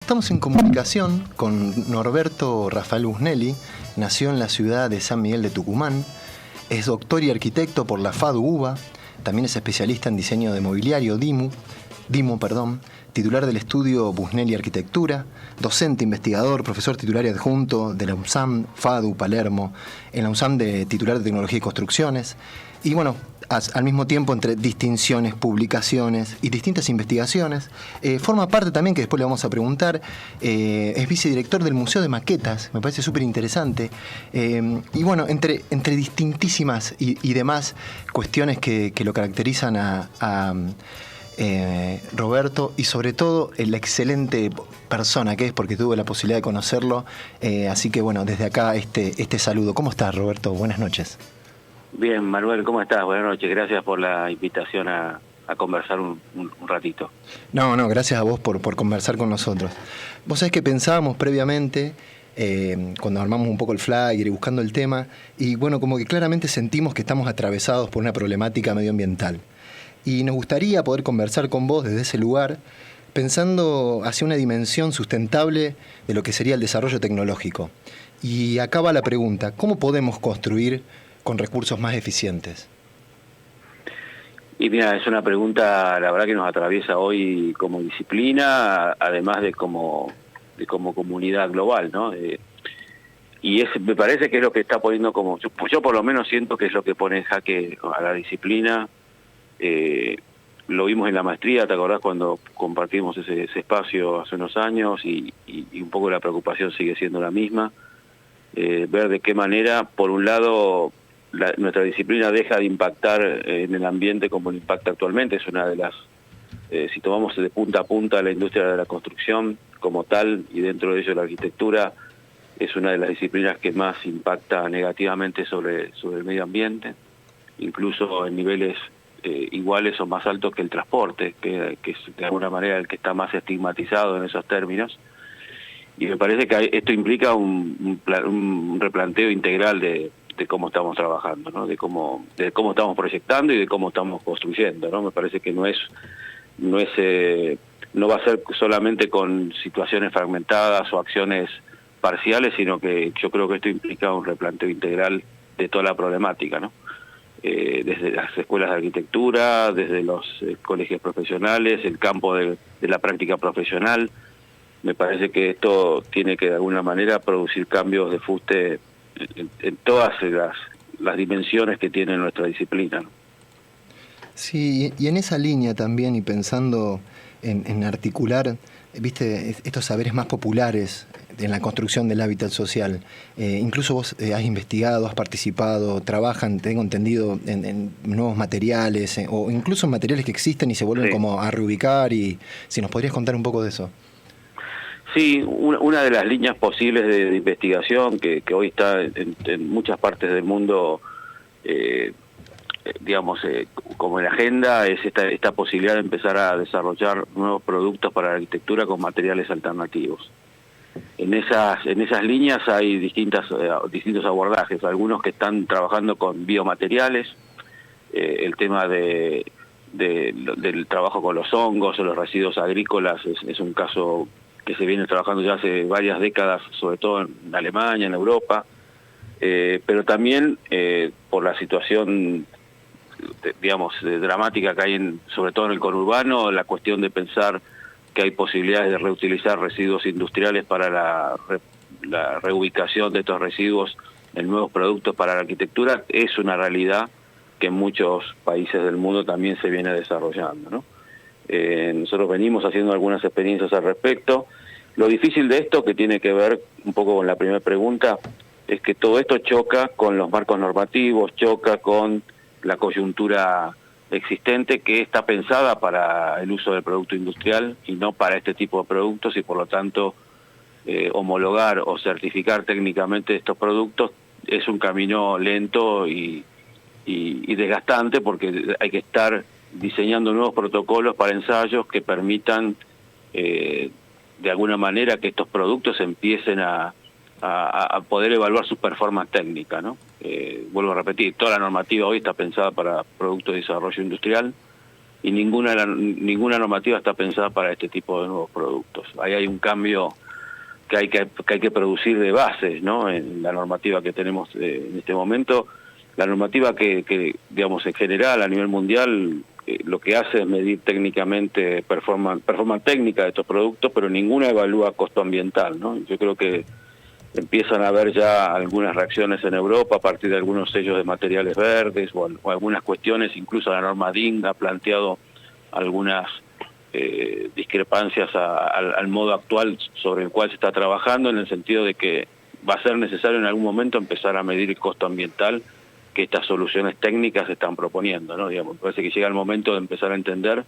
estamos en comunicación con Norberto Rafael Busnelli. Nació en la ciudad de San Miguel de Tucumán. Es doctor y arquitecto por la FADU UBA. También es especialista en diseño de mobiliario DIMO, titular del estudio Busnelli Arquitectura, docente, investigador, profesor titular y adjunto de la UNSAM, FADU, Palermo, en la UNSAM de titular de Tecnología y Construcciones. Y bueno, al mismo tiempo, entre distinciones, publicaciones y distintas investigaciones, forma parte también, que después le vamos a preguntar, es vicedirector del Museo de Maquetas, me parece súper interesante. Y bueno, entre distintísimas y demás cuestiones que lo caracterizan a Roberto, y sobre todo la excelente persona que es, porque tuve la posibilidad de conocerlo. Así que bueno, desde acá este saludo. ¿Cómo estás, Roberto? Buenas noches. Bien, Manuel, ¿cómo estás? Buenas noches, gracias por la invitación a conversar un ratito. No, gracias a vos por conversar con nosotros. Vos sabés que pensábamos previamente, cuando armamos un poco el flyer y buscando el tema, y bueno, como que claramente sentimos que estamos atravesados por una problemática medioambiental. Y nos gustaría poder conversar con vos desde ese lugar, pensando hacia una dimensión sustentable de lo que sería el desarrollo tecnológico. Y acá va la pregunta: ¿cómo podemos construir con recursos más eficientes? Y mira, es una pregunta, la verdad, que nos atraviesa hoy como disciplina, además de como comunidad global, ¿no? Y me parece que es lo que está poniendo yo por lo menos siento que es lo que pone en jaque a la disciplina. Lo vimos en la maestría, ¿te acordás cuando compartimos ese espacio hace unos años? Y un poco la preocupación sigue siendo la misma. Ver de qué manera, por un lado, nuestra disciplina deja de impactar en el ambiente como lo impacta actualmente. Es una de las, si tomamos de punta a punta la industria de la construcción como tal, y dentro de ello la arquitectura, es una de las disciplinas que más impacta negativamente sobre el medio ambiente, incluso en niveles iguales o más altos que el transporte, que es de alguna manera el que está más estigmatizado en esos términos. Y me parece que esto implica un replanteo integral de cómo estamos trabajando, ¿no? De cómo estamos proyectando y de cómo estamos construyendo, ¿no? Me parece que no va a ser solamente con situaciones fragmentadas o acciones parciales, sino que yo creo que esto implica un replanteo integral de toda la problemática, ¿no? Desde las escuelas de arquitectura, desde los colegios profesionales, el campo de la práctica profesional. Me parece que esto tiene que de alguna manera producir cambios de fuste en todas las dimensiones que tiene nuestra disciplina, ¿no? Sí, y en esa línea también, y pensando en articular, viste, estos saberes más populares en la construcción del hábitat social. Incluso vos has investigado, has participado, trabajan, tengo entendido, en nuevos materiales, o incluso en materiales que existen y se vuelven como a reubicar. Y si nos podrías contar un poco de eso. Sí, una de las líneas posibles de investigación que hoy está en muchas partes del mundo, como en la agenda, es esta posibilidad de empezar a desarrollar nuevos productos para la arquitectura con materiales alternativos. En esas líneas hay distintos abordajes, algunos que están trabajando con biomateriales, el tema del trabajo con los hongos o los residuos agrícolas es un caso que se viene trabajando ya hace varias décadas, sobre todo en Alemania, en Europa, pero también por la situación, dramática que hay, sobre todo en el conurbano, la cuestión de pensar que hay posibilidades de reutilizar residuos industriales para la reubicación de estos residuos en nuevos productos para la arquitectura, es una realidad que en muchos países del mundo también se viene desarrollando, ¿no? Nosotros venimos haciendo algunas experiencias al respecto. Lo difícil de esto, que tiene que ver un poco con la primera pregunta, es que todo esto choca con los marcos normativos, choca con la coyuntura existente, que está pensada para el uso del producto industrial y no para este tipo de productos, y por lo tanto homologar o certificar técnicamente estos productos es un camino lento y desgastante, porque hay que estar diseñando nuevos protocolos para ensayos que permitan de alguna manera que estos productos empiecen a poder evaluar su performance técnica, ¿no? Vuelvo a repetir, toda la normativa hoy está pensada para productos de desarrollo industrial, y ninguna normativa está pensada para este tipo de nuevos productos. Ahí hay un cambio que hay que producir de bases, ¿no? En la normativa que tenemos en este momento. La normativa que digamos, en general, a nivel mundial, lo que hace es medir técnicamente performance técnica de estos productos, pero ninguna evalúa costo ambiental, ¿no? Yo creo que empiezan a haber ya algunas reacciones en Europa a partir de algunos sellos de materiales verdes o algunas cuestiones, incluso la norma DIN ha planteado algunas discrepancias al modo actual sobre el cual se está trabajando, en el sentido de que va a ser necesario en algún momento empezar a medir el costo ambiental que estas soluciones técnicas están proponiendo, ¿no? Digamos, me parece que llega el momento de empezar a entender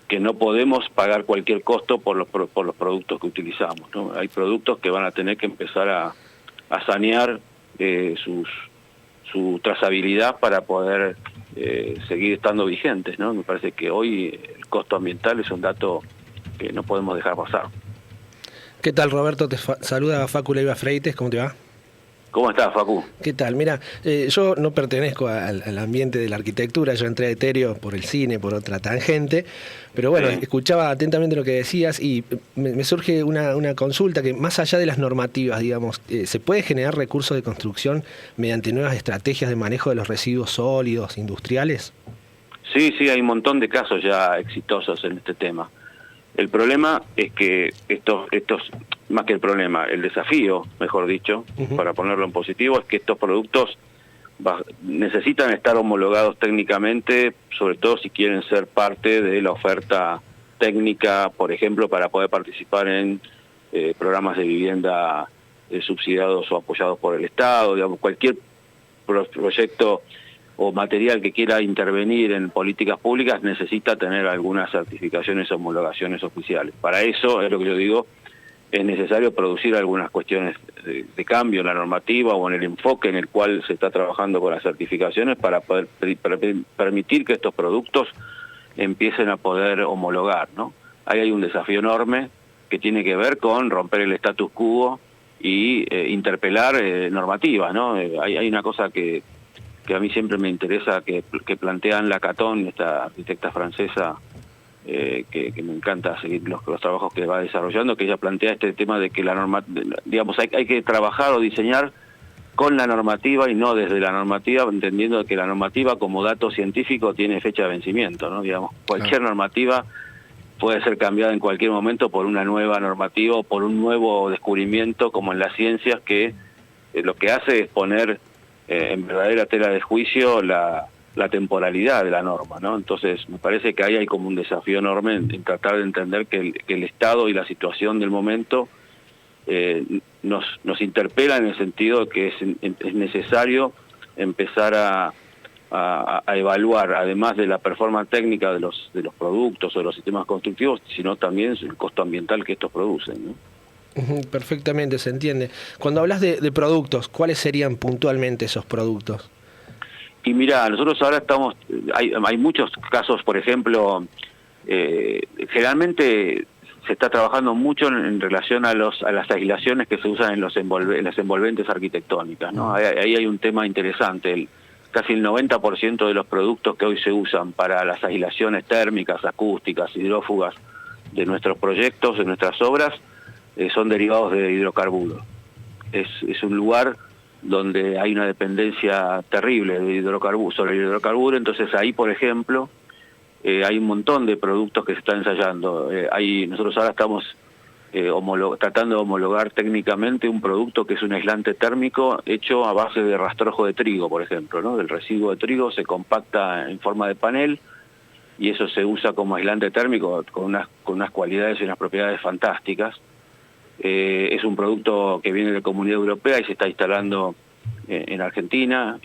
que no podemos pagar cualquier costo por los productos que utilizamos, ¿no? Hay productos que van a tener que empezar a sanear su trazabilidad para poder seguir estando vigentes, ¿no? Me parece que hoy el costo ambiental es un dato que no podemos dejar pasar. ¿Qué tal, Roberto? Te saluda Facu Leiva Freites, ¿cómo te va? ¿Cómo estás, Facu? ¿Qué tal? Mira, yo no pertenezco al ambiente de la arquitectura, yo entré a Etéreo por el cine, por otra tangente, pero bueno, escuchaba atentamente lo que decías y me surge una consulta que más allá de las normativas, digamos, ¿se puede generar recursos de construcción mediante nuevas estrategias de manejo de los residuos sólidos industriales? Sí, hay un montón de casos ya exitosos en este tema. El problema es que estos más que el problema, el desafío, mejor dicho, para ponerlo en positivo, es que estos productos necesitan estar homologados técnicamente, sobre todo si quieren ser parte de la oferta técnica, por ejemplo, para poder participar en programas de vivienda subsidiados o apoyados por el Estado, digamos, cualquier proyecto o material que quiera intervenir en políticas públicas necesita tener algunas certificaciones o homologaciones oficiales. Para eso, es lo que yo digo, es necesario producir algunas cuestiones de cambio en la normativa o en el enfoque en el cual se está trabajando con las certificaciones para poder permitir que estos productos empiecen a poder homologar, ¿no? Ahí hay un desafío enorme que tiene que ver con romper el status quo y interpelar normativas, ¿no? Hay una cosa que a mí siempre me interesa, que plantea Anne Lacaton, esta arquitecta francesa, que me encanta seguir los trabajos que va desarrollando, que ella plantea este tema de que la norma, digamos, hay que trabajar o diseñar con la normativa y no desde la normativa, entendiendo que la normativa como dato científico tiene fecha de vencimiento, ¿no? Digamos, cualquier normativa puede ser cambiada en cualquier momento por una nueva normativa o por un nuevo descubrimiento, como en las ciencias, que lo que hace es poner en verdadera tela de juicio la temporalidad de la norma, ¿no? Entonces, me parece que ahí hay como un desafío enorme en tratar de entender que el Estado y la situación del momento nos interpela en el sentido de que es necesario empezar a evaluar, además de la performance técnica de los productos o de los sistemas constructivos, sino también el costo ambiental que estos producen, ¿no? Perfectamente, se entiende. Cuando hablas de productos, ¿cuáles serían puntualmente esos productos? Y mira, nosotros ahora hay muchos casos, por ejemplo, generalmente se está trabajando mucho en relación a las aislaciones que se usan en las envolventes arquitectónicas, ¿no? Ahí hay un tema interesante. Casi el 90% de los productos que hoy se usan para las aislaciones térmicas, acústicas, hidrófugas de nuestros proyectos, de nuestras obras, son derivados de hidrocarburos. Es un lugar donde hay una dependencia terrible sobre el hidrocarburo, entonces ahí, por ejemplo, hay un montón de productos que se están ensayando. Nosotros ahora estamos tratando de homologar técnicamente un producto que es un aislante térmico hecho a base de rastrojo de trigo, por ejemplo, ¿no? Del residuo de trigo se compacta en forma de panel y eso se usa como aislante térmico con unas cualidades y unas propiedades fantásticas. Es un producto que viene de la Comunidad Europea y se está instalando en Argentina.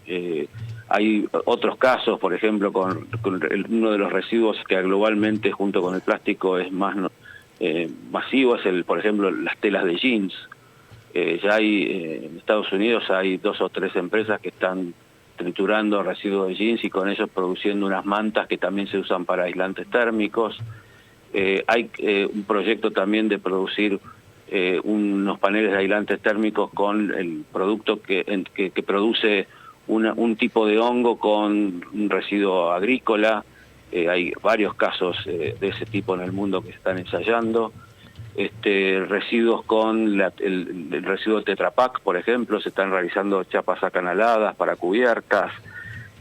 Hay otros casos, por ejemplo, con uno de los residuos que globalmente junto con el plástico es más masivo, es por ejemplo, las telas de jeans. Ya hay en Estados Unidos hay 2 o 3 empresas que están triturando residuos de jeans y con ellos produciendo unas mantas que también se usan para aislantes térmicos. Hay un proyecto también de producir unos paneles de aislantes térmicos con el producto que produce un tipo de hongo con un residuo agrícola. hay varios casos de ese tipo en el mundo que se están ensayando. Residuos con el residuo Tetra Pak, por ejemplo, se están realizando chapas acanaladas para cubiertas.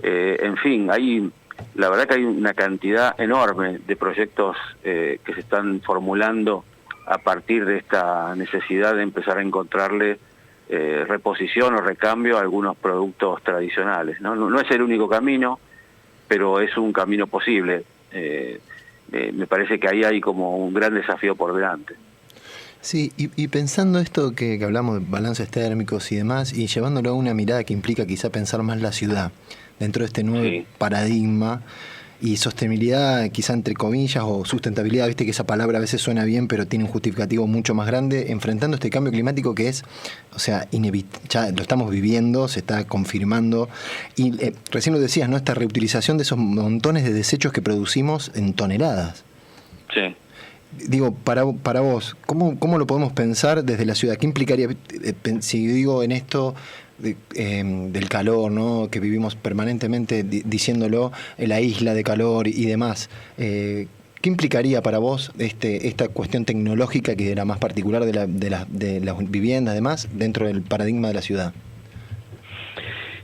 En fin, la verdad que hay una cantidad enorme de proyectos que se están formulando a partir de esta necesidad de empezar a encontrarle reposición o recambio a algunos productos tradicionales, ¿no? No es el único camino, pero es un camino posible. Me parece que ahí hay como un gran desafío por delante. Sí, y pensando esto que hablamos de balances térmicos y demás, y llevándolo a una mirada que implica quizá pensar más la ciudad, dentro de este nuevo paradigma, y sostenibilidad quizá entre comillas, o sustentabilidad, viste que esa palabra a veces suena bien, pero tiene un justificativo mucho más grande, enfrentando este cambio climático que es, o sea, ya lo estamos viviendo, se está confirmando, y recién lo decías, ¿no? Esta reutilización de esos montones de desechos que producimos en toneladas. Sí. Digo, para vos, ¿cómo lo podemos pensar desde la ciudad? ¿Qué implicaría, si digo en esto del calor, ¿no? Que vivimos permanentemente diciéndolo, la isla de calor y demás? ¿Qué implicaría para vos esta cuestión tecnológica que era más particular de las viviendas, además, dentro del paradigma de la ciudad?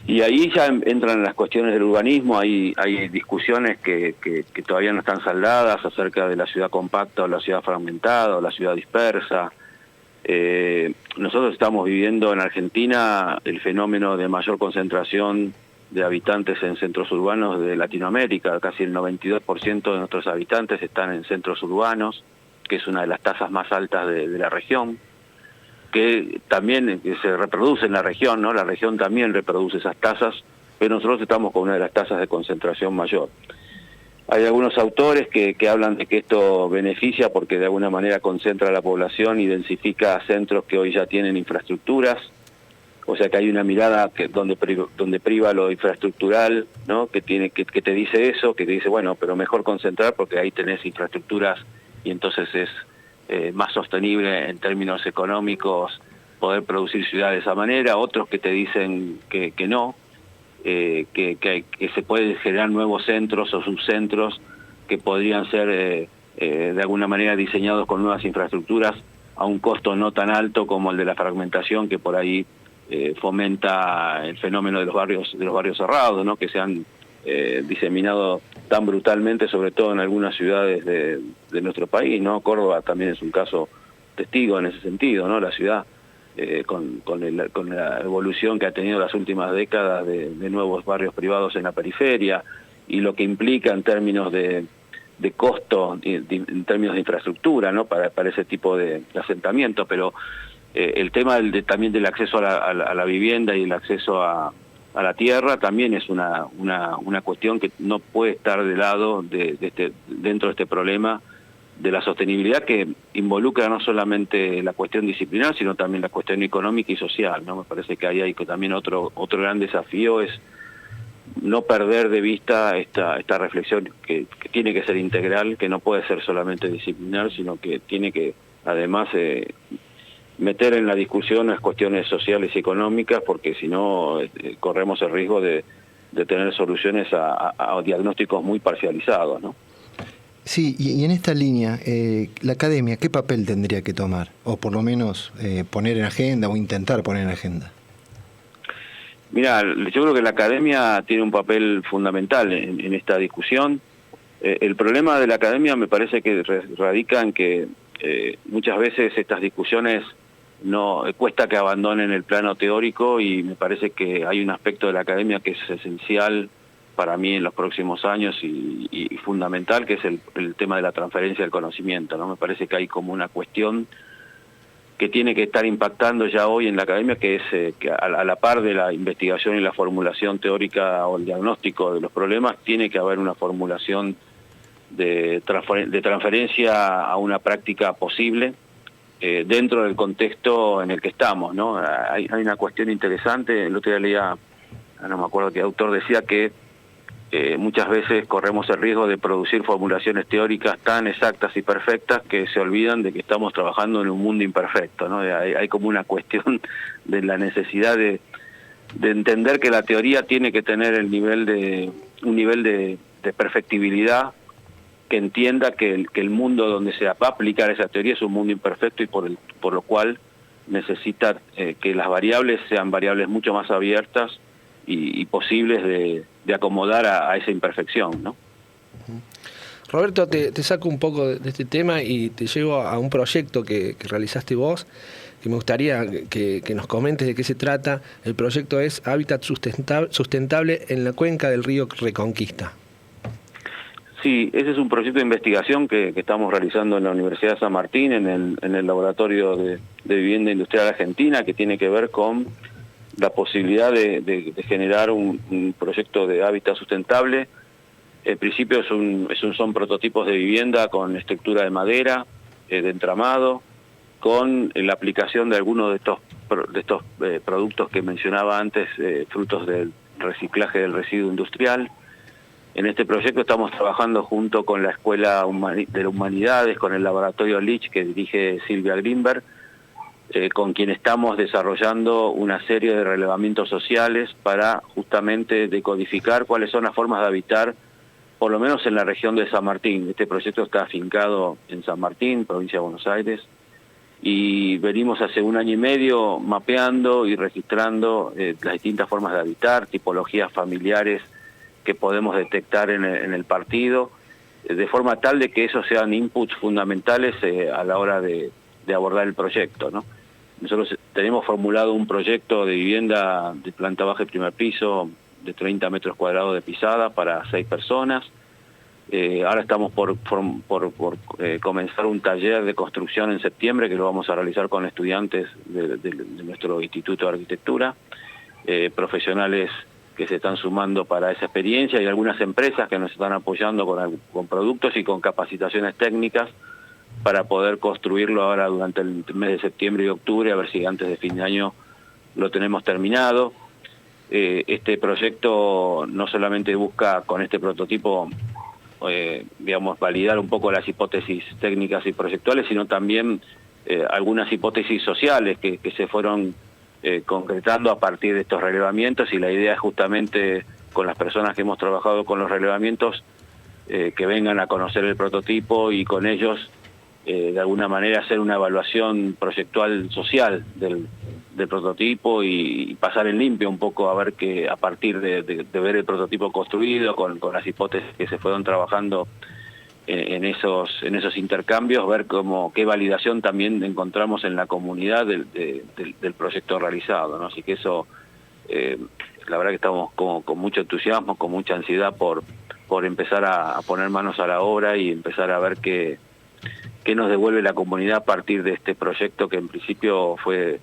Y ahí ya entran las cuestiones del urbanismo, hay discusiones que todavía no están saldadas acerca de la ciudad compacta o la ciudad fragmentada o la ciudad dispersa. Nosotros estamos viviendo en Argentina el fenómeno de mayor concentración de habitantes en centros urbanos de Latinoamérica. Casi el 92% de nuestros habitantes están en centros urbanos, que es una de las tasas más altas de la región, que también se reproduce en la región, ¿no? La región también reproduce esas tasas, pero nosotros estamos con una de las tasas de concentración mayor. Hay algunos autores que hablan de que esto beneficia porque de alguna manera concentra a la población y densifica centros que hoy ya tienen infraestructuras, o sea que hay una mirada donde priva lo infraestructural, ¿no? Que te dice eso, que te dice, bueno, pero mejor concentrar porque ahí tenés infraestructuras y entonces es más sostenible en términos económicos poder producir ciudades de esa manera. Otros que te dicen que no, que se pueden generar nuevos centros o subcentros que podrían ser de alguna manera diseñados con nuevas infraestructuras a un costo no tan alto como el de la fragmentación, que por ahí fomenta el fenómeno de los barrios cerrados, ¿no? Que se han diseminado tan brutalmente, sobre todo en algunas ciudades de nuestro país, ¿no? Córdoba también es un caso testigo en ese sentido, ¿no? La ciudad con la evolución que ha tenido las últimas décadas de nuevos barrios privados en la periferia y lo que implica en términos de costo, en términos de infraestructura, ¿no? Para ese tipo de asentamiento, pero el tema también del acceso a la vivienda y el acceso a la tierra también es una cuestión que no puede estar de lado dentro de este problema de la sostenibilidad, que involucra no solamente la cuestión disciplinar, sino también la cuestión económica y social, ¿no? Me parece que ahí hay también otro gran desafío, es no perder de vista esta reflexión que tiene que ser integral, que no puede ser solamente disciplinar, sino que tiene que además meter en la discusión las cuestiones sociales y económicas, porque si no corremos el riesgo de tener soluciones a diagnósticos muy parcializados, ¿no? Sí, y en esta línea, la academia, ¿qué papel tendría que tomar? O por lo menos poner en agenda o intentar poner en agenda. Mira, yo creo que la academia tiene un papel fundamental en esta discusión. El problema de la academia me parece que radica en que muchas veces estas discusiones cuesta que abandonen el plano teórico, y me parece que hay un aspecto de la academia que es esencial para mí en los próximos años y fundamental, que es el tema de la transferencia del conocimiento, ¿no? Me parece que hay como una cuestión que tiene que estar impactando ya hoy en la academia, que es que a la par de la investigación y la formulación teórica o el diagnóstico de los problemas, tiene que haber una formulación de transferencia a una práctica posible dentro del contexto en el que estamos, ¿no? Hay una cuestión interesante, el otro día leía, no me acuerdo qué autor decía que muchas veces corremos el riesgo de producir formulaciones teóricas tan exactas y perfectas que se olvidan de que estamos trabajando en un mundo imperfecto, ¿no? Hay como una cuestión de la necesidad de entender que la teoría tiene que tener un nivel de perfectibilidad, que entienda que el mundo donde se va a aplicar esa teoría es un mundo imperfecto y por lo cual necesita que las variables sean variables mucho más abiertas y posibles de acomodar a esa imperfección, ¿no? Roberto, te saco un poco de este tema y te llevo a un proyecto que realizaste vos, que me gustaría que nos comentes de qué se trata. El proyecto es Hábitat Sustentable en la cuenca del río Reconquista. Sí, ese es un proyecto de investigación que estamos realizando en la Universidad de San Martín, en el Laboratorio de Vivienda Industrial Argentina, que tiene que ver con la posibilidad de generar un proyecto de hábitat sustentable. En principio son prototipos de vivienda con estructura de madera, de entramado, con la aplicación de algunos de estos productos que mencionaba antes, frutos del reciclaje del residuo industrial. En este proyecto estamos trabajando junto con la Escuela de las Humanidades, con el Laboratorio LICH que dirige Silvia Greenberg, con quien estamos desarrollando una serie de relevamientos sociales para justamente decodificar cuáles son las formas de habitar, por lo menos en la región de San Martín. Este proyecto está afincado en San Martín, provincia de Buenos Aires, y venimos hace 1 año y medio mapeando y registrando las distintas formas de habitar, tipologías familiares que podemos detectar en el partido, de forma tal de que esos sean inputs fundamentales a la hora de abordar el proyecto, ¿no? Nosotros tenemos formulado un proyecto de vivienda de planta baja y primer piso de 30 metros cuadrados de pisada para 6 personas. Ahora estamos por comenzar un taller de construcción en septiembre que lo vamos a realizar con estudiantes de nuestro Instituto de Arquitectura, profesionales que se están sumando para esa experiencia y algunas empresas que nos están apoyando con productos y con capacitaciones técnicas para poder construirlo ahora durante el mes de septiembre y octubre, a ver si antes de fin de año lo tenemos terminado. Este proyecto no solamente busca con este prototipo validar un poco las hipótesis técnicas y proyectuales, sino también algunas hipótesis sociales que se fueron concretando a partir de estos relevamientos, y la idea es justamente con las personas que hemos trabajado con los relevamientos que vengan a conocer el prototipo y con ellos de alguna manera hacer una evaluación proyectual social del prototipo y pasar en limpio un poco a ver que a partir de ver el prototipo construido con las hipótesis que se fueron trabajando en esos intercambios, ver qué validación también encontramos en la comunidad del proyecto realizado, ¿no? Así que eso, la verdad que estamos con mucho entusiasmo, con mucha ansiedad por empezar a poner manos a la obra y empezar a ver qué nos devuelve la comunidad a partir de este proyecto que en principio fue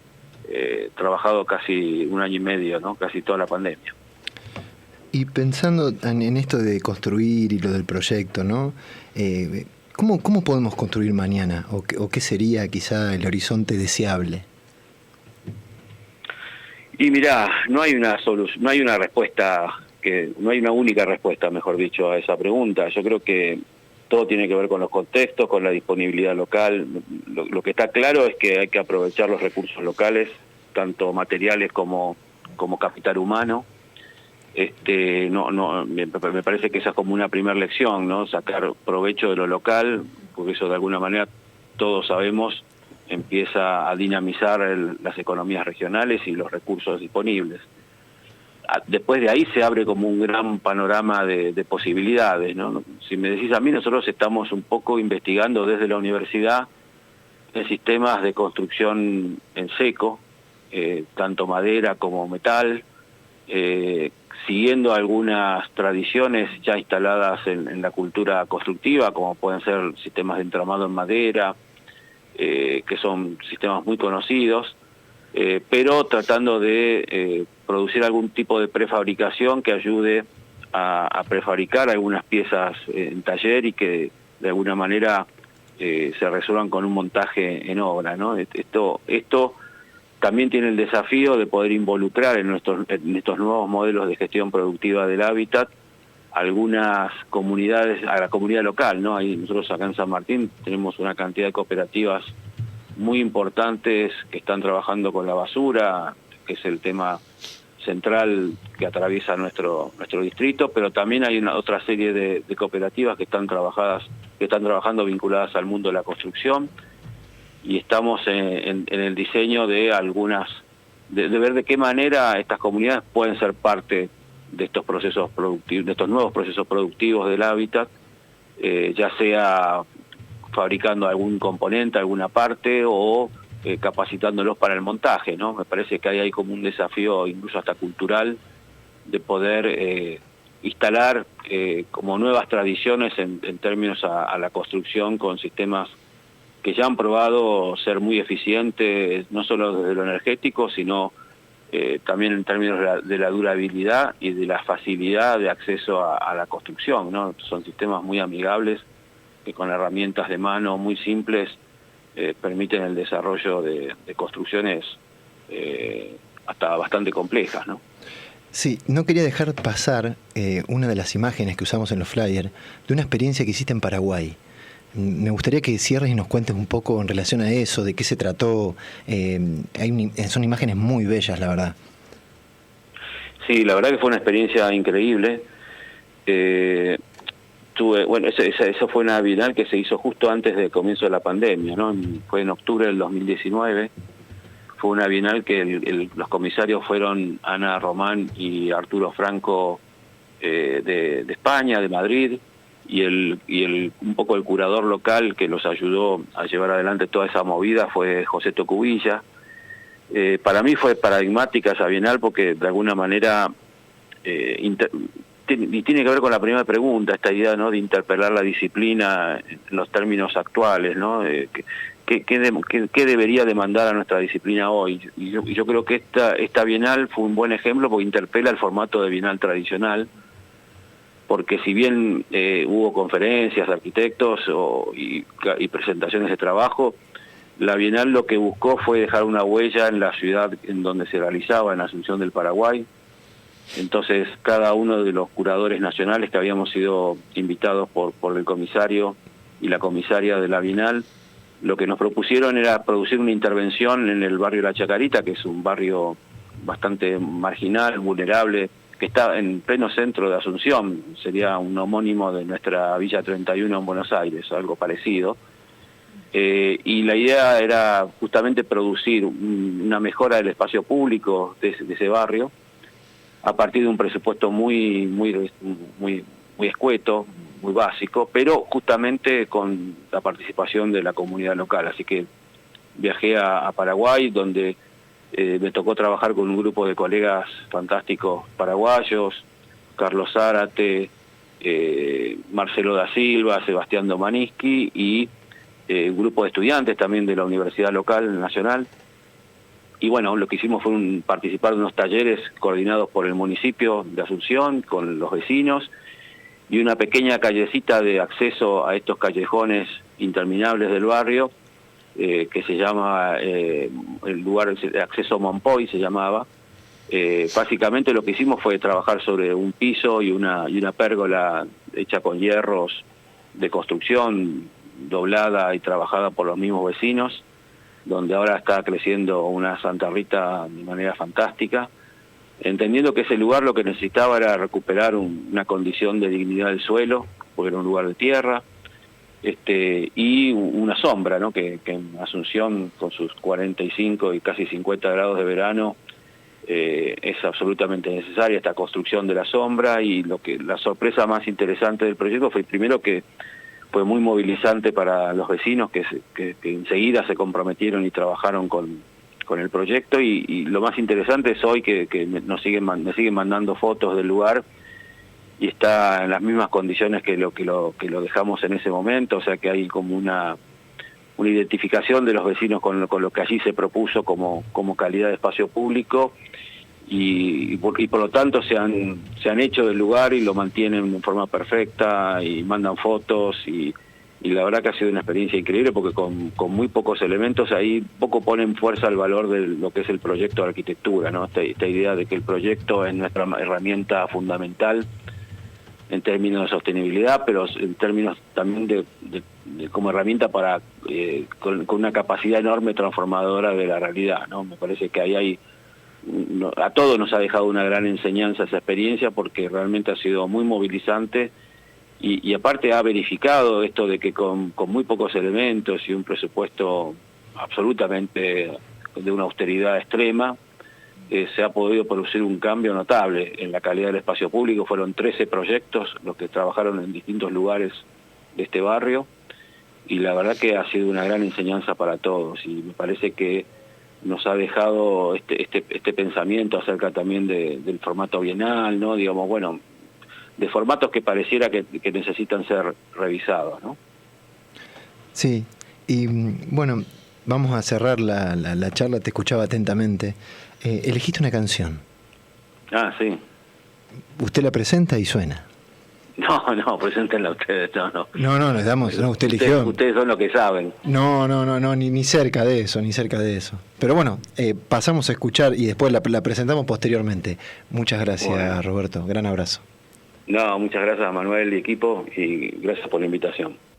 trabajado casi 1 año y medio, ¿no? Casi toda la pandemia. Y pensando en esto de construir y lo del proyecto, ¿no? ¿Cómo podemos construir mañana? ¿O qué sería quizá el horizonte deseable? Y mirá, no hay una única respuesta, mejor dicho, a esa pregunta. Yo creo que todo tiene que ver con los contextos, con la disponibilidad local. Lo que está claro es que hay que aprovechar los recursos locales, tanto materiales como capital humano. Me parece que esa es como una primera lección, ¿no? Sacar provecho de lo local, porque eso de alguna manera todos sabemos empieza a dinamizar las economías regionales y los recursos disponibles. Después de ahí se abre como un gran panorama de posibilidades, ¿no? Si me decís a mí, nosotros estamos un poco investigando desde la universidad en sistemas de construcción en seco, tanto madera como metal, siguiendo algunas tradiciones ya instaladas en la cultura constructiva, como pueden ser sistemas de entramado en madera, que son sistemas muy conocidos, pero tratando de producir algún tipo de prefabricación que ayude a prefabricar algunas piezas en taller y que de alguna manera se resuelvan con un montaje en obra, ¿no? Esto también tiene el desafío de poder involucrar en estos nuevos modelos de gestión productiva del hábitat algunas comunidades, a la comunidad local, ¿no? Ahí nosotros acá en San Martín tenemos una cantidad de cooperativas muy importantes que están trabajando con la basura, que es el tema central que atraviesa nuestro distrito, pero también hay otra serie de cooperativas que están trabajando vinculadas al mundo de la construcción, y estamos en el diseño de algunas, de ver de qué manera estas comunidades pueden ser parte de estos procesos productivos, de estos nuevos procesos productivos del hábitat, ya sea fabricando algún componente, alguna parte, o capacitándolos para el montaje, ¿no? Me parece que hay como un desafío, incluso hasta cultural, de poder instalar como nuevas tradiciones en términos a la construcción, con sistemas que ya han probado ser muy eficientes, no solo desde lo energético, sino también en términos de la durabilidad y de la facilidad de acceso a la construcción, ¿no? Son sistemas muy amigables que con herramientas de mano muy simples permiten el desarrollo de construcciones hasta bastante complejas, ¿no? Sí, no quería dejar pasar una de las imágenes que usamos en los flyers de una experiencia que hiciste en Paraguay. Me gustaría que cierres y nos cuentes un poco en relación a eso, de qué se trató. Son imágenes muy bellas, la verdad. Sí, la verdad que fue una experiencia increíble. Eso fue una bienal que se hizo justo antes del comienzo de la pandemia, ¿no? Fue en octubre del 2019. Fue una bienal que los comisarios fueron Ana Román y Arturo Franco de España, de Madrid, y un poco el curador local que los ayudó a llevar adelante toda esa movida fue José Tocubilla. Para mí fue paradigmática esa bienal porque de alguna manera y tiene que ver con la primera pregunta, esta idea, ¿no?, de interpelar la disciplina en los términos actuales, ¿no? ¿Qué debería demandar a nuestra disciplina hoy? Y yo creo que esta bienal fue un buen ejemplo porque interpela el formato de bienal tradicional, porque si bien hubo conferencias de arquitectos y presentaciones de trabajo, la bienal lo que buscó fue dejar una huella en la ciudad en donde se realizaba, en Asunción del Paraguay. Entonces cada uno de los curadores nacionales que habíamos sido invitados por el comisario y la comisaria de la bienal, lo que nos propusieron era producir una intervención en el barrio La Chacarita, que es un barrio bastante marginal, vulnerable, que está en pleno centro de Asunción. Sería un homónimo de nuestra Villa 31 en Buenos Aires, algo parecido. Y la idea era justamente producir una mejora del espacio público de ese barrio, a partir de un presupuesto muy escueto, muy básico, pero justamente con la participación de la comunidad local. Así que viajé a Paraguay, donde me tocó trabajar con un grupo de colegas fantásticos paraguayos, Carlos Zárate, Marcelo da Silva, Sebastián Domaniski y un grupo de estudiantes también de la Universidad Local Nacional. Y bueno, lo que hicimos fue participar de unos talleres coordinados por el municipio de Asunción, con los vecinos, y una pequeña callecita de acceso a estos callejones interminables del barrio, que se llama, el lugar de acceso Monpoy se llamaba. Básicamente lo que hicimos fue trabajar sobre un piso y una pérgola hecha con hierros de construcción, doblada y trabajada por los mismos vecinos, donde ahora está creciendo una Santa Rita de manera fantástica, entendiendo que ese lugar lo que necesitaba era recuperar una condición de dignidad del suelo, porque era un lugar de tierra, y una sombra, ¿no?, que en Asunción, con sus 45 y casi 50 grados de verano, es absolutamente necesaria esta construcción de la sombra. Y la sorpresa más interesante del proyecto fue primero que fue muy movilizante para los vecinos que enseguida se comprometieron y trabajaron con el proyecto, y lo más interesante es hoy que me siguen mandando fotos del lugar y está en las mismas condiciones que lo dejamos en ese momento. O sea que hay como una identificación de los vecinos con lo que allí se propuso como calidad de espacio público, y por lo tanto se han hecho del lugar y lo mantienen en forma perfecta y mandan fotos, y la verdad que ha sido una experiencia increíble porque con muy pocos elementos ahí poco ponen fuerza al valor de lo que es el proyecto de arquitectura, ¿no? Esta idea de que el proyecto es nuestra herramienta fundamental en términos de sostenibilidad, pero en términos también de como herramienta para con una capacidad enorme transformadora de la realidad, ¿no? Me parece que ahí hay a todos nos ha dejado una gran enseñanza esa experiencia, porque realmente ha sido muy movilizante y aparte ha verificado esto de que con muy pocos elementos y un presupuesto absolutamente de una austeridad extrema, se ha podido producir un cambio notable en la calidad del espacio público. Fueron 13 proyectos los que trabajaron en distintos lugares de este barrio, y la verdad que ha sido una gran enseñanza para todos, y me parece que nos ha dejado este pensamiento acerca también del formato bienal, ¿no? Digamos, bueno, de formatos que pareciera que necesitan ser revisados, ¿no? Sí, y bueno, vamos a cerrar la charla, te escuchaba atentamente. Elegiste una canción. Ah, sí. Usted la presenta y suena. No, preséntenla ustedes, no. No, les damos, no, usted eligió. Ustedes son los que saben. No, ni cerca de eso, ni cerca de eso. Pero bueno, pasamos a escuchar y después la presentamos posteriormente. Muchas gracias, bueno, Roberto, gran abrazo. No, muchas gracias a Manuel y equipo, y gracias por la invitación.